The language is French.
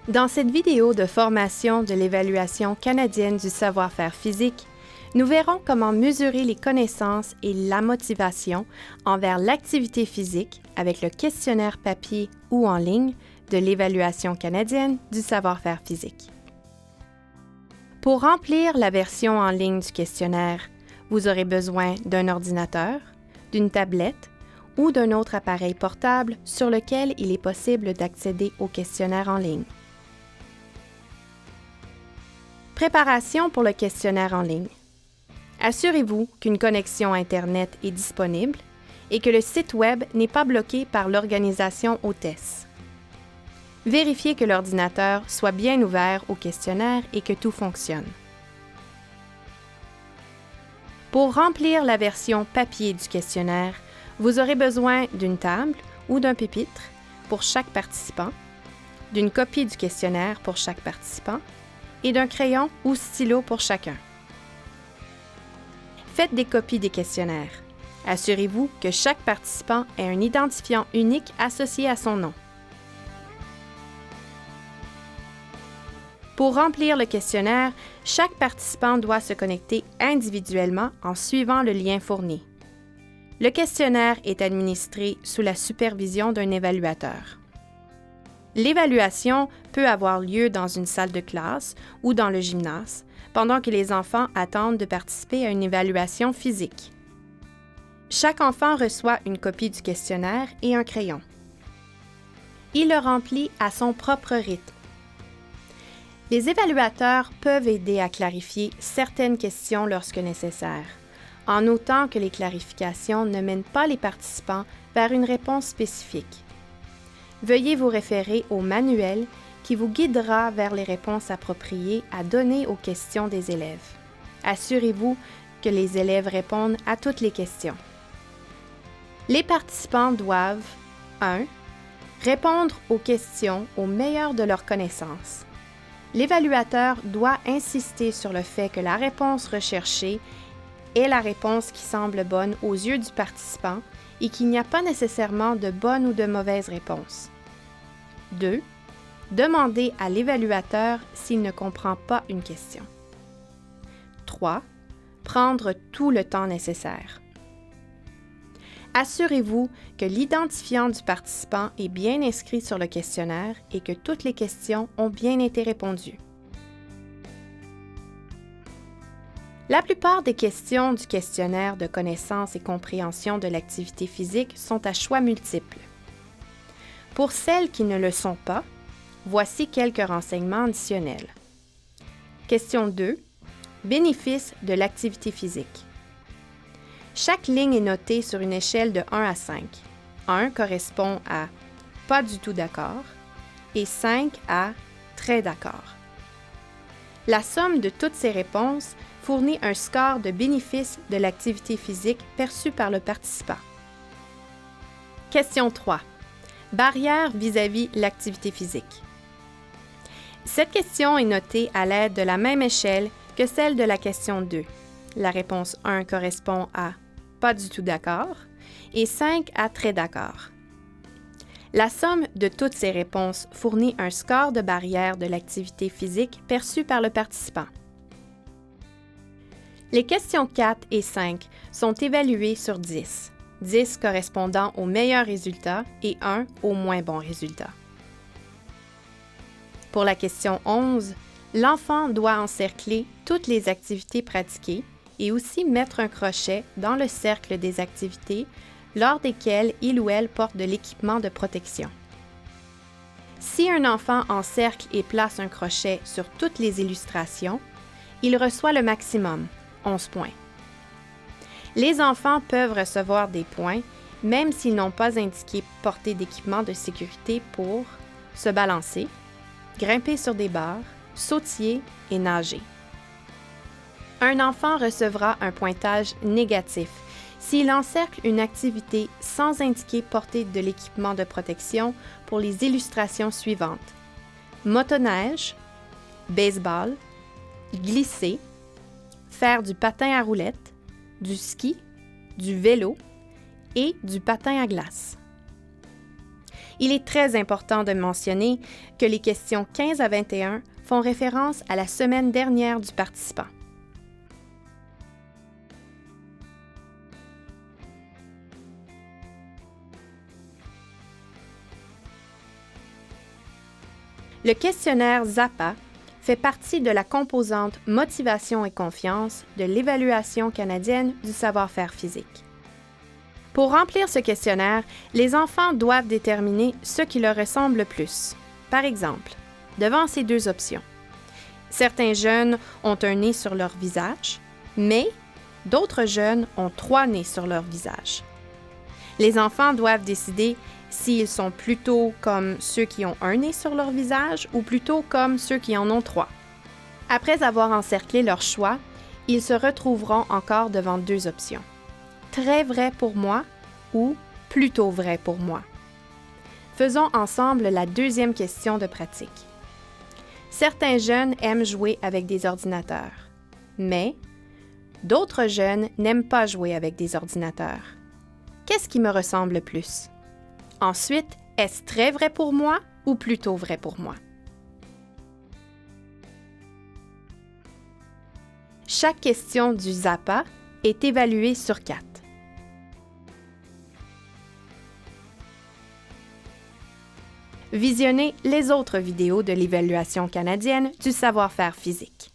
Dans cette vidéo de formation de l'Évaluation canadienne du savoir-faire physique, nous verrons comment mesurer les connaissances et la motivation envers l'activité physique avec le questionnaire papier ou en ligne de l'Évaluation canadienne du savoir-faire physique. Pour remplir la version en ligne du questionnaire, vous aurez besoin d'un ordinateur, d'une tablette ou d'un autre appareil portable sur lequel il est possible d'accéder au questionnaire en ligne. Préparation pour le questionnaire en ligne. Assurez-vous qu'une connexion Internet est disponible et que le site Web n'est pas bloqué par l'organisation hôtesse. Vérifiez que l'ordinateur soit bien ouvert au questionnaire et que tout fonctionne. Pour remplir la version papier du questionnaire, vous aurez besoin d'une table ou d'un pupitre pour chaque participant, d'une copie du questionnaire pour chaque participant et d'un crayon ou stylo pour chacun. Faites des copies des questionnaires. Assurez-vous que chaque participant ait un identifiant unique associé à son nom. Pour remplir le questionnaire, chaque participant doit se connecter individuellement en suivant le lien fourni. Le questionnaire est administré sous la supervision d'un évaluateur. L'évaluation peut avoir lieu dans une salle de classe ou dans le gymnase, pendant que les enfants attendent de participer à une évaluation physique. Chaque enfant reçoit une copie du questionnaire et un crayon. Il le remplit à son propre rythme. Les évaluateurs peuvent aider à clarifier certaines questions lorsque nécessaire, en notant que les clarifications ne mènent pas les participants vers une réponse spécifique. Veuillez vous référer au manuel qui vous guidera vers les réponses appropriées à donner aux questions des élèves. Assurez-vous que les élèves répondent à toutes les questions. Les participants doivent 1. Répondre aux questions au meilleur de leurs connaissances. L'évaluateur doit insister sur le fait que la réponse recherchée est la réponse qui semble bonne aux yeux du participant et qu'il n'y a pas nécessairement de bonne ou de mauvaise réponse. 2. Demander à l'évaluateur s'il ne comprend pas une question. 3. Prendre tout le temps nécessaire. Assurez-vous que l'identifiant du participant est bien inscrit sur le questionnaire et que toutes les questions ont bien été répondues. La plupart des questions du questionnaire de connaissance et compréhension de l'activité physique sont à choix multiples. Pour celles qui ne le sont pas, voici quelques renseignements additionnels. Question 2. Bénéfices de l'activité physique. Chaque ligne est notée sur une échelle de 1 à 5. 1 correspond à « pas du tout d'accord » et 5 à « très d'accord ». La somme de toutes ces réponses fournit un score de bénéfice de l'activité physique perçu par le participant. Question 3. Barrières vis-à-vis l'activité physique. Cette question est notée à l'aide de la même échelle que celle de la question 2. La réponse 1 correspond à « pas du tout d'accord » et 5 à « très d'accord ». La somme de toutes ces réponses fournit un score de barrière de l'activité physique perçu par le participant. Les questions 4 et 5 sont évaluées sur 10, 10 correspondant au meilleur résultat et 1 au moins bon résultat. Pour la question 11, l'enfant doit encercler toutes les activités pratiquées et aussi mettre un crochet dans le cercle des activités lors desquelles il ou elle porte de l'équipement de protection. Si un enfant encercle et place un crochet sur toutes les illustrations, il reçoit le maximum, 11 points. Les enfants peuvent recevoir des points même s'ils n'ont pas indiqué porter d'équipement de sécurité pour se balancer, grimper sur des barres, sautiller et nager. Un enfant recevra un pointage négatif s'il encercle une activité sans indiquer porter de l'équipement de protection pour les illustrations suivantes: motoneige, baseball, glisser, faire du patin à roulettes, du ski, du vélo et du patin à glace. Il est très important de mentionner que les questions 15 à 21 font référence à la semaine dernière du participant. Le questionnaire ZAPA fait partie de la composante motivation et confiance de l'Évaluation canadienne du savoir-faire physique. Pour remplir ce questionnaire, les enfants doivent déterminer ce qui leur ressemble le plus. Par exemple, devant ces deux options, certains jeunes ont un nez sur leur visage, mais d'autres jeunes ont 3 nez sur leur visage. Les enfants doivent décider s'ils sont plutôt comme ceux qui ont un nez sur leur visage ou plutôt comme ceux qui en ont 3. Après avoir encerclé leur choix, ils se retrouveront encore devant 2 options. Très vrai pour moi ou plutôt vrai pour moi. Faisons ensemble la deuxième question de pratique. Certains jeunes aiment jouer avec des ordinateurs, mais d'autres jeunes n'aiment pas jouer avec des ordinateurs. Qu'est-ce qui me ressemble le plus? Ensuite, est-ce très vrai pour moi ou plutôt vrai pour moi? Chaque question du ZAPA est évaluée sur 4. Visionnez les autres vidéos de l'Évaluation canadienne du savoir-faire physique.